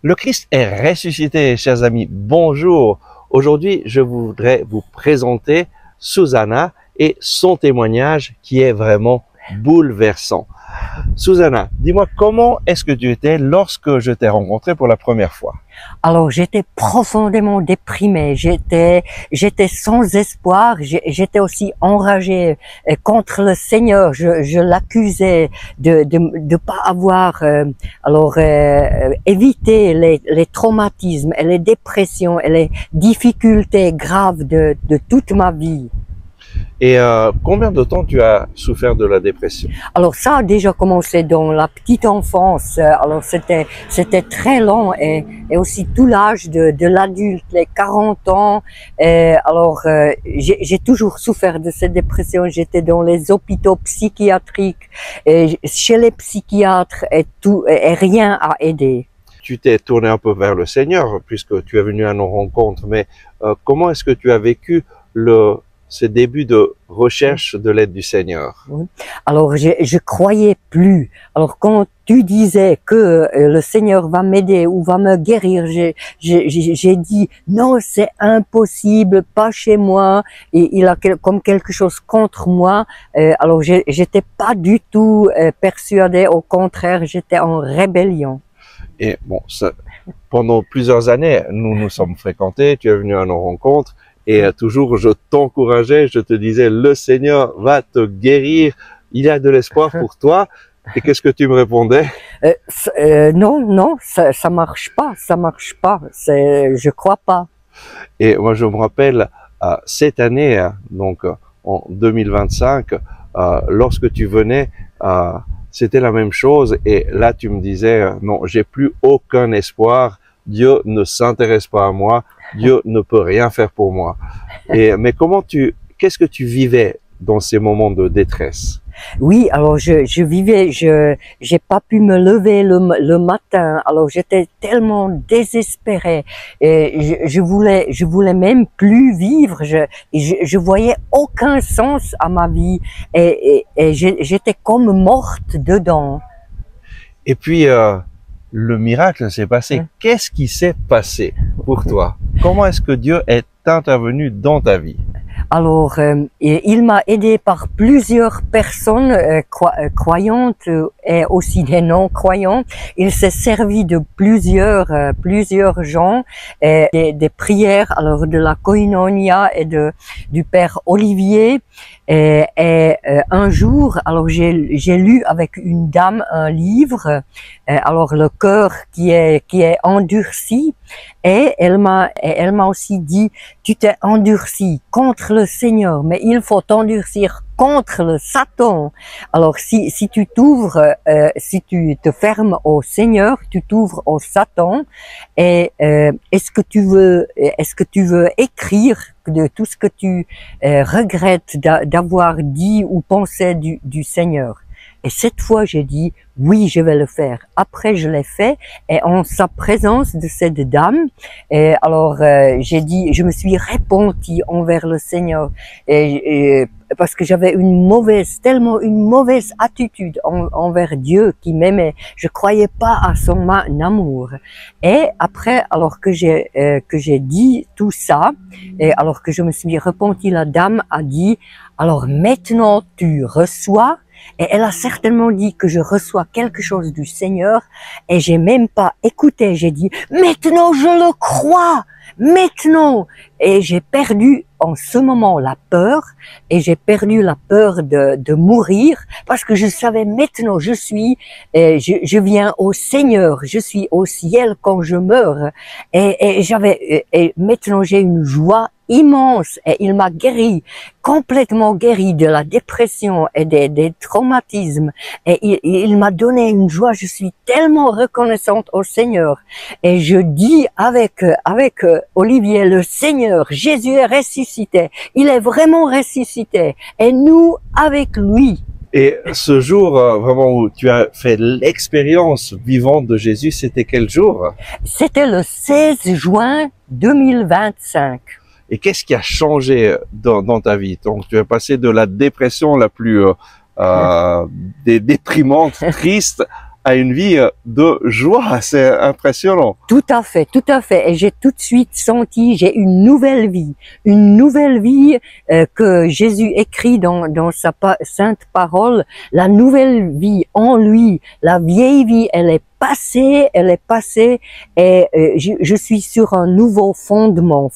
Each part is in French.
Le Christ est ressuscité, chers amis. Bonjour. Aujourd'hui, je voudrais vous présenter Susanna et son témoignage qui est vraiment bouleversant. Susanna, dis-moi, comment est-ce que tu étais lorsque je t'ai rencontré pour la première fois? Alors, j'étais profondément déprimée, j'étais sans espoir, j'étais aussi enragée contre le Seigneur. Je l'accusais de pas avoir évité les traumatismes et les dépressions et les difficultés graves de toute ma vie. Et combien de temps tu as souffert de la dépression? Alors ça a déjà commencé dans la petite enfance. Alors c'était très long et aussi tout l'âge de l'adulte, les 40 ans. J'ai toujours souffert de cette dépression. J'étais dans les hôpitaux psychiatriques, chez les psychiatres et rien a aidé. Tu t'es tourné un peu vers le Seigneur puisque tu es venu à nos rencontres, mais comment est-ce que tu as vécu ce début de recherche de l'aide du Seigneur? Oui. Alors, je croyais plus. Alors, quand tu disais que le Seigneur va m'aider ou va me guérir, j'ai dit non, c'est impossible, pas chez moi. Et il a comme quelque chose contre moi. Alors, j'étais pas du tout persuadée. Au contraire, j'étais en rébellion. Et bon, pendant plusieurs années, nous nous sommes fréquentés. Tu es venu à nos rencontres. Et toujours, je t'encourageais, je te disais, le Seigneur va te guérir, il y a de l'espoir pour toi. Et qu'est-ce que tu me répondais? Non, ça marche pas, je crois pas. Et moi, je me rappelle, cette année, donc en 2025, lorsque tu venais, c'était la même chose. Et là, tu me disais, non, j'ai plus aucun espoir. Dieu ne s'intéresse pas à moi, Dieu ne peut rien faire pour moi. Mais qu'est-ce que tu vivais dans ces moments de détresse? Oui, alors je vivais, j'ai pas pu me lever le matin. Alors j'étais tellement désespérée et je voulais même plus vivre. Je voyais aucun sens à ma vie et j'étais comme morte dedans. Et puis le miracle s'est passé. Qu'est-ce qui s'est passé pour toi? Comment est-ce que Dieu est intervenu dans ta vie? Alors, il m'a aidé par plusieurs personnes croyantes et aussi des non-croyants. Il s'est servi de plusieurs gens, des prières, alors de la Koinonia et du Père Olivier. Et un jour, alors j'ai lu avec une dame un livre, alors le cœur qui est endurci, et elle m'a aussi dit, tu t'es endurci contre le Seigneur, mais il faut t'endurcir contre le Satan. Alors si tu t'ouvres, si tu te fermes au Seigneur, tu t'ouvres au Satan. Et est-ce que tu veux écrire de tout ce que tu regrettes d'avoir dit ou pensé du Seigneur? Et cette fois, j'ai dit, oui, je vais le faire. Après, je l'ai fait, et en sa présence de cette dame, et alors j'ai dit, je me suis repentie envers le Seigneur, parce que j'avais tellement une mauvaise attitude envers Dieu qui m'aimait. Je croyais pas à son amour. Et après, alors que j'ai dit tout ça, et alors que je me suis repentie, la dame a dit, alors maintenant tu reçois. Et elle a certainement dit que je reçois quelque chose du Seigneur, et j'ai même pas écouté. J'ai dit, maintenant je le crois, maintenant. Et j'ai perdu en ce moment la peur, et j'ai perdu la peur de mourir, parce que je savais maintenant je viens au Seigneur, je suis au ciel quand je meurs, et maintenant j'ai une joie immense, et il m'a complètement guéri de la dépression et des traumatismes, et il m'a donné une joie. Je suis tellement reconnaissante au Seigneur, et je dis avec Olivier, le Seigneur, Jésus est ressuscité, il est vraiment ressuscité, et nous avec lui. Et ce jour vraiment où tu as fait l'expérience vivante de Jésus, c'était quel jour? C'était le 16 juin 2025. Et qu'est-ce qui a changé dans ta vie? Donc, tu es passé de la dépression la plus déprimante, triste, à une vie de joie. C'est impressionnant. Tout à fait, tout à fait. Et j'ai tout de suite senti, j'ai une nouvelle vie que Jésus écrit dans sa sainte parole. La nouvelle vie en lui, la vieille vie, elle est passée, et je suis sur un nouveau fondement.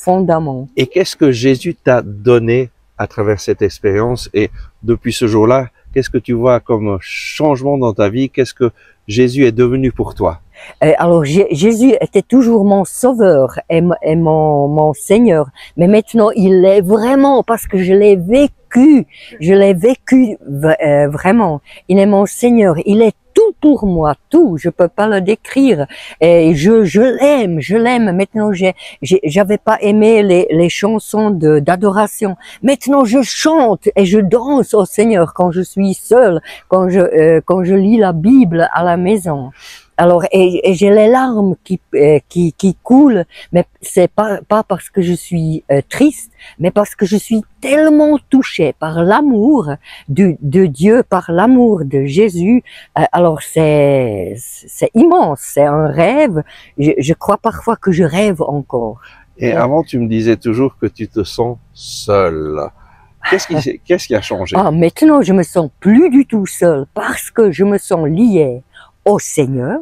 Et qu'est-ce que Jésus t'a donné à travers cette expérience? Et depuis ce jour-là, qu'est-ce que tu vois comme changement dans ta vie? Qu'est-ce que Jésus est devenu pour toi? Alors Jésus était toujours mon sauveur et mon Seigneur, mais maintenant il est vraiment, parce que je l'ai vécu vraiment. Il est mon Seigneur, il est tout pour moi, tout. Je peux pas le décrire. Et je l'aime. Maintenant, j'avais pas aimé les chansons d'adoration. Maintenant, je chante et je danse au Seigneur quand je suis seule, quand je lis la Bible à la maison. Alors, et j'ai les larmes qui coulent, mais c'est pas parce que je suis triste, mais parce que je suis tellement touchée par l'amour de Dieu, par l'amour de Jésus. Alors c'est immense, c'est un rêve. Je crois parfois que je rêve encore. Et avant, tu me disais toujours que tu te sens seule. Qu'est-ce qui a changé? Ah, maintenant, je me sens plus du tout seule parce que je me sens liée au Seigneur,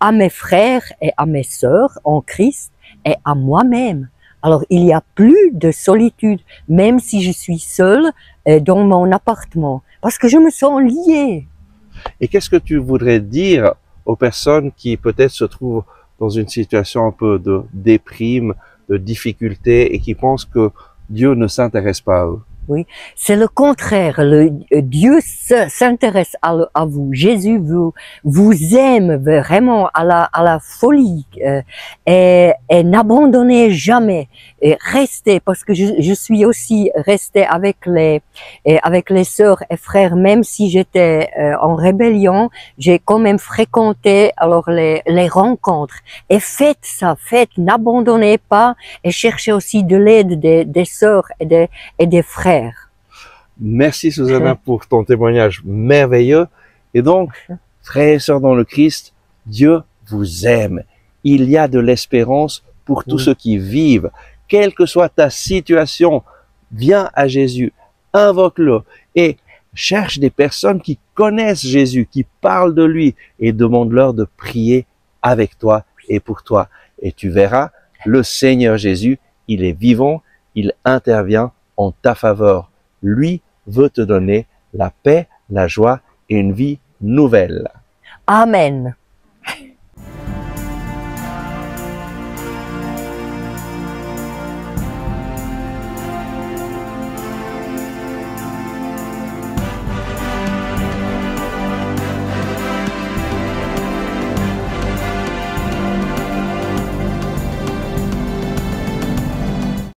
à mes frères et à mes sœurs en Christ et à moi-même. Alors, il n'y a plus de solitude, même si je suis seule dans mon appartement, parce que je me sens liée. Et qu'est-ce que tu voudrais dire aux personnes qui peut-être se trouvent dans une situation un peu de déprime, de difficulté et qui pensent que Dieu ne s'intéresse pas à eux? Oui, c'est le contraire. Dieu s'intéresse à vous. Jésus vous aime vraiment à la folie, et n'abandonnez jamais. Et restez, parce que je suis aussi restée avec les sœurs et frères, même si j'étais en rébellion, j'ai quand même fréquenté alors les rencontres. Et faites ça, n'abandonnez pas, et cherchez aussi de l'aide des sœurs et des frères. Merci Susanna pour ton témoignage merveilleux. Et donc, frères et sœurs dans le Christ, Dieu vous aime. Il y a de l'espérance pour tous ceux qui vivent. Quelle que soit ta situation, viens à Jésus, invoque-le et cherche des personnes qui connaissent Jésus, qui parlent de lui, et demande-leur de prier avec toi et pour toi. Et tu verras, le Seigneur Jésus, il est vivant, il intervient en ta faveur. Lui veut te donner la paix, la joie et une vie nouvelle. Amen.